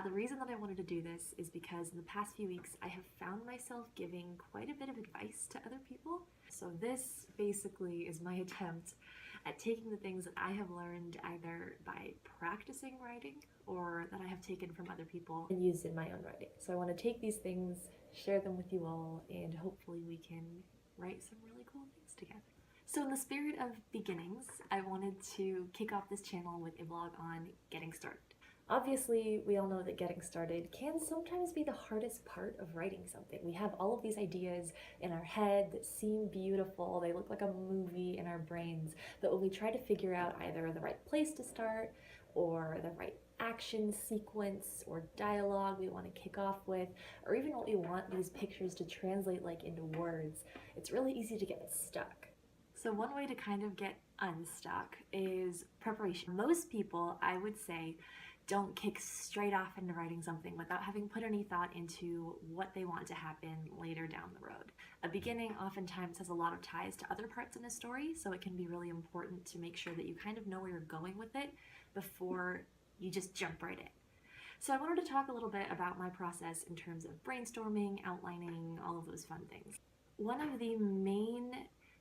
The reason that I wanted to do this is because in the past few weeks I have found myself giving quite a bit of advice to other people. So this basically is my attempt at taking the things that I have learned either by practicing writing or that I have taken from other people and used in my own writing. So I want to take these things, share them with you all, and hopefully we can write some really cool things together. So in the spirit of beginnings, I wanted to kick off this channel with a vlog on getting started. Obviously, we all know that getting started can sometimes be the hardest part of writing something. We have all of these ideas in our head that seem beautiful, they look like a movie in our brains, but when we try to figure out either the right place to start or the right action sequence or dialogue we want to kick off with, or even what we want these pictures to translate like into words, it's really easy to get stuck. So one way to kind of get unstuck is preparation. Most people, I would say, don't kick straight off into writing something without having put any thought into what they want to happen later down the road. A beginning oftentimes has a lot of ties to other parts in a story, so it can be really important to make sure that you kind of know where you're going with it before you just jump right in. So I wanted to talk a little bit about my process in terms of brainstorming, outlining, all of those fun things. One of the main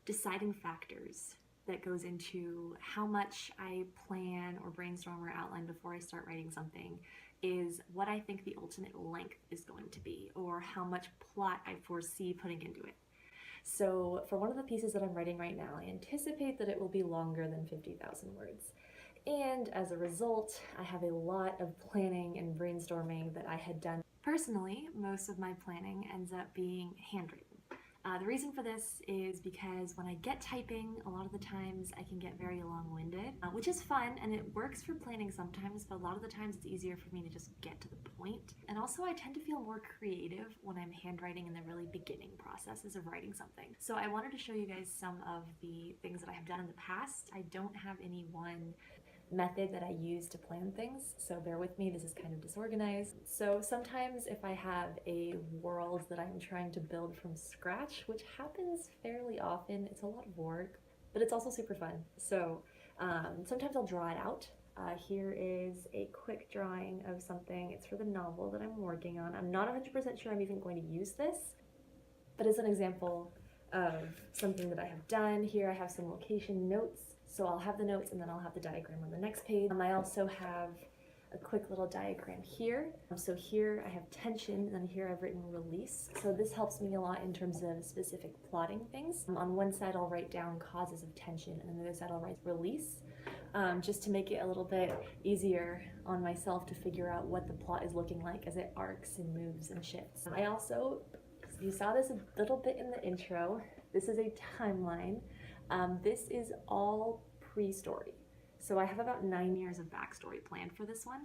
deciding factors that goes into how much I plan or brainstorm or outline before I start writing something is what I think the ultimate length is going to be, or how much plot I foresee putting into it. So for one of the pieces that I'm writing right now, I anticipate that it will be longer than 50,000 words. And as a result, I have a lot of planning and brainstorming that I had done. Personally, most of my planning ends up being handwritten. The reason for this is because when I get typing, a lot of the times I can get very long-winded, which is fun and it works for planning sometimes, but a lot of the times it's easier for me to just get to the point. And also I tend to feel more creative when I'm handwriting in the really beginning processes of writing something. So I wanted to show you guys some of the things that I have done in the past. I don't have any one method that I use to plan things, so bear with me, this is kind of disorganized. So sometimes if I have a world that I'm trying to build from scratch, which happens fairly often, it's a lot of work, but it's also super fun. So sometimes I'll draw it out. Here is a quick drawing of something. It's for the novel that I'm working on. I'm not 100% sure I'm even going to use this, but as an example of something that I have done, here I have some location notes. So I'll have the notes and then I'll have the diagram on the next page. I also have a quick little diagram here. So here I have tension, and then here I've written release. So this helps me a lot in terms of specific plotting things. On one side I'll write down causes of tension, and on the other side I'll write release, just to make it a little bit easier on myself to figure out what the plot is looking like as it arcs and moves and shifts. I also, you saw this a little bit in the intro, this is a timeline. This is all pre-story. So I have about 9 years of backstory planned for this one,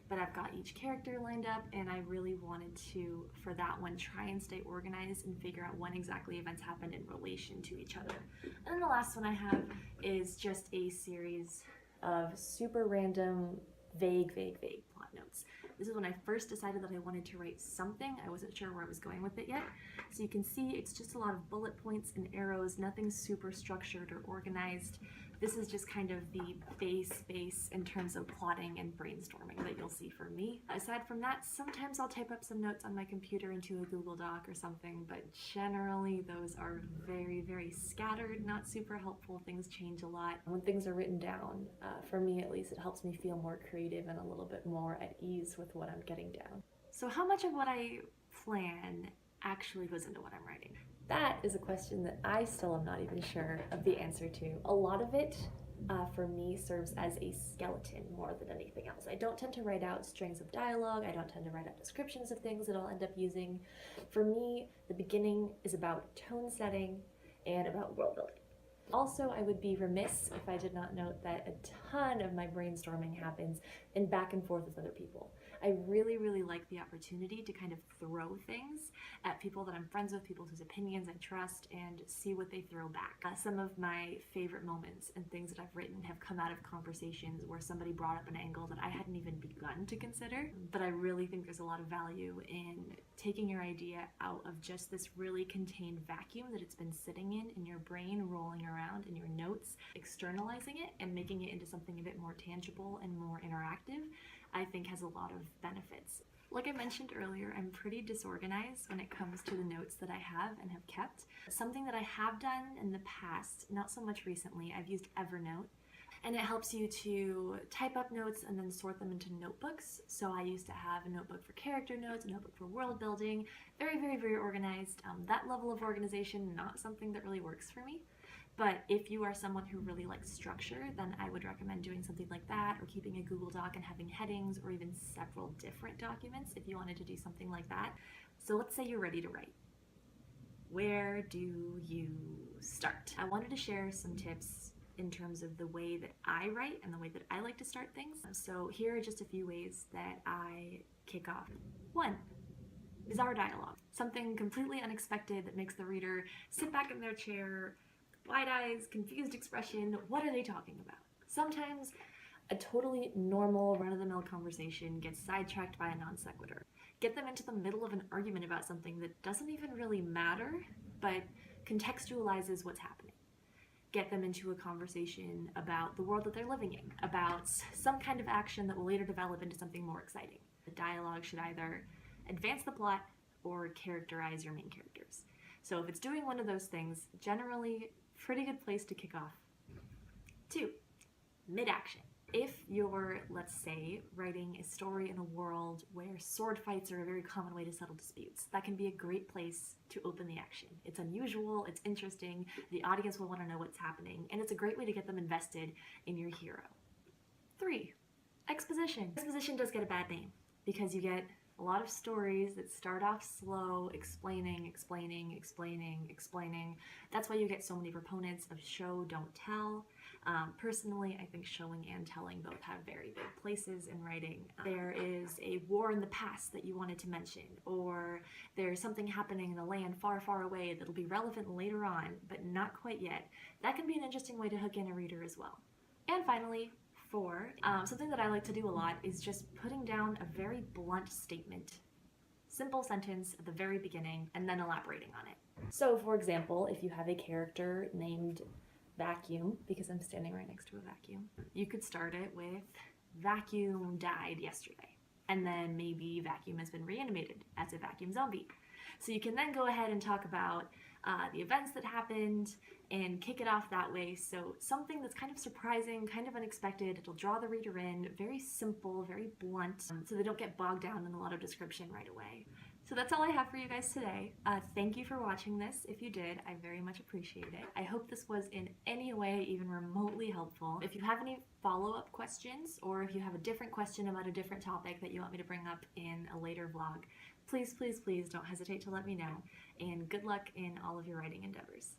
but I've got each character lined up, and I really wanted to, for that one, try and stay organized and figure out when exactly events happened in relation to each other. And then the last one I have is just a series of super random, vague plot notes. This is when I first decided that I wanted to write something. I wasn't sure where I was going with it yet. So you can see it's just a lot of bullet points and arrows, nothing super structured or organized. This is just kind of the base in terms of plotting and brainstorming that you'll see from me. Aside from that, sometimes I'll type up some notes on my computer into a Google Doc or something, but generally those are very scattered, not super helpful. Things change a lot. When things are written down, for me at least, it helps me feel more creative and a little bit more at ease with what I'm getting down. So how much of what I plan actually goes into what I'm writing? That is a question that I still am not even sure of the answer to. A lot of it, for me, serves as a skeleton more than anything else. I don't tend to write out strings of dialogue. I don't tend to write out descriptions of things that I'll end up using. For me, the beginning is about tone setting and about world building. Also, I would be remiss if I did not note that a ton of my brainstorming happens in back and forth with other people. I really like the opportunity to kind of throw things at people that I'm friends with, people whose opinions I trust, and see what they throw back. Some of my favorite moments and things that I've written have come out of conversations where somebody brought up an angle that I hadn't even begun to consider. But I really think there's a lot of value in taking your idea out of just this really contained vacuum that it's been sitting in your brain, rolling around in your notes, externalizing it and making it into something a bit more tangible and more interactive. I think has a lot of benefits. Like I mentioned earlier, I'm pretty disorganized when it comes to the notes that I have and have kept. Something that I have done in the past, not so much recently, I've used Evernote, and it helps you to type up notes and then sort them into notebooks. So I used to have a notebook for character notes, a notebook for world building, very organized. That level of organization, not something that really works for me. But if you are someone who really likes structure, then I would recommend doing something like that, or keeping a Google Doc and having headings, or even several different documents if you wanted to do something like that. So let's say you're ready to write. Where do you start? I wanted to share some tips in terms of the way that I write and the way that I like to start things. So here are just a few ways that I kick off. 1. Bizarre dialogue. Something completely unexpected that makes the reader sit back in their chair, wide eyes, confused expression. What are they talking about? Sometimes a totally normal, run-of-the-mill conversation gets sidetracked by a non sequitur. Get them into the middle of an argument about something that doesn't even really matter, but contextualizes what's happening. Get them into a conversation about the world that they're living in, about some kind of action that will later develop into something more exciting. The dialogue should either advance the plot or characterize your main characters. So if it's doing one of those things, generally pretty good place to kick off. 2. Mid-action. If you're, let's say, writing a story in a world where sword fights are a very common way to settle disputes, that can be a great place to open the action. It's unusual, it's interesting, the audience will want to know what's happening, and it's a great way to get them invested in your hero. 3. Exposition. Exposition does get a bad name because you get a lot of stories that start off slow, explaining. That's why you get so many proponents of show, don't tell. Personally, I think showing and telling both have very big places in writing. There is a war in the past that you wanted to mention, or there's something happening in a land far away that'll be relevant later on, but not quite yet. That can be an interesting way to hook in a reader as well. And finally, 4, something that I like to do a lot is just putting down a very blunt statement. Simple sentence at the very beginning and then elaborating on it. So for example, if you have a character named Vacuum, because I'm standing right next to a vacuum, you could start it with Vacuum died yesterday. And then maybe Vacuum has been reanimated as a vacuum zombie. So you can then go ahead and talk about the events that happened and kick it off that way. So something that's kind of surprising, kind of unexpected, it'll draw the reader in, very simple, very blunt, so they don't get bogged down in a lot of description right away. So that's all I have for you guys today. Thank you for watching this. If you did, I very much appreciate it. I hope this was in any way even remotely helpful. If you have any follow-up questions, or if you have a different question about a different topic that you want me to bring up in a later vlog, please don't hesitate to let me know. And good luck in all of your writing endeavors.